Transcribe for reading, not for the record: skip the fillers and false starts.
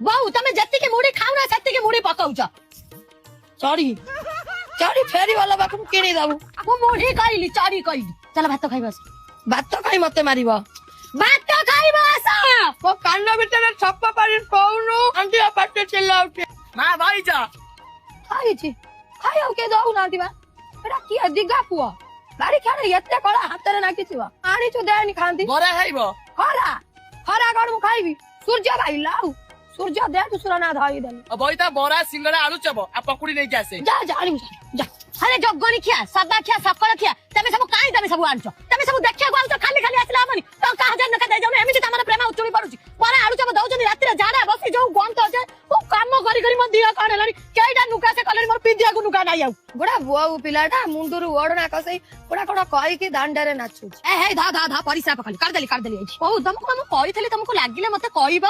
ବୋଉ ତମେ ଯେତିକି ମୁଢି ଖାଉନା ସେତିକି ମୁଢି ପକଉଛ। ଚଢି ଚଢି ଫେରି ବାଲା ପାଖକୁ କିଣି ଦବୁ। ମୁଁ ମୁଢି କହିଲି ଚରି କହିଲି। ଚାଲ ଭାତ ଖାଇବା ଆସ। ଭାତ ଖାଇ ମତେ ମାରିବ। ଭାତ ଖାଇବା ଆସ। ମୋ କାନ ଭିତରେ ଛପ ପାରି କହୁନୁ ଆଣ୍ଟିଆ ପାଟି ଚିଲ୍ଲାଉଛି। ମା ଭାଇଜା ଖାଇଛି ଖାଇବାକୁ କିଏ ଦଉନାହାନ୍ତି ବା। ଏଟା କିଏ ଦିଗା ପୁଅ ଗାଡି ଖେଳ ଏତେ କଳା ହାତରେ ନାକିଥିବ ଆଣିଛୁ ଦେନି ଖାଆନ୍ତି। ବରା ଖାଇବ? ଖରା ଖରା କଣ ମୁଁ ଖାଇବି? ସୂର୍ଯ୍ୟ ଖାଇଲା ଆଉ ସୂର୍ଯ୍ୟ ଦେ ତୁ ସୁର ନା ଧରିଦେନି। ବଇତା ବରା ସିଙ୍ଗଡା ଆଳୁ ଚପ ଆଉ ପକୁଡି ନେଇକି ଆସେ। ଯା ଯା ଆଣିବୁ ଯା। ଆରେ ଜଗଣି ଖିଆ ସାବା ଖିଆ ସକଳ ଖିଆ ତମେ ସବୁ କାହିଁ ତମେ ସବୁ ଆଣୁଛ? ତମେ ସବୁ ଦେଖିବାକୁ ଆଉଛ ଖାଲି ଖାଲି ଆସିଲା ହବନି ତ କାହା ଜାନ ଦେଇ ଯାଉନ ଏମିତି ତମର ପ୍ରେମ ଉଚୁଳି ପଡୁଛି। ବରା ଆଳୁ ଚପ ଦଉଛନ୍ତି ରାତିରେ ଝାଡା ବସି ଯୋଉ ଗନ୍ଧ ଅଛି ମୁଁ କାମ କରି କରି ମୋ ଦିହ କଣ ହେଲାଣି କେଇଟା ନୁକା ସେ କଲେଣି ମୋର ପିନ୍ଧିବାକୁ ନୁକା ନାହିଁ ଆଉ। ଗୋଟା ବୋଉ ପିଲାଟା ମୁଣ୍ଡରୁ ଓଢଣା କଷେଇ ଗୋଟା କଣ କହିକି ଦାଣ୍ଡରେ ନାଚୁଛି। ଏ ହେ ଧା ଧା ଧା ପରିସ୍ରା ପକାଲି କାଢିଦେଲି ଏଇଠି। ହଉ ତମକୁ ମୁଁ କହିଥିଲି ତମକୁ ଲାଗିଲେ ମତେ କହିବ।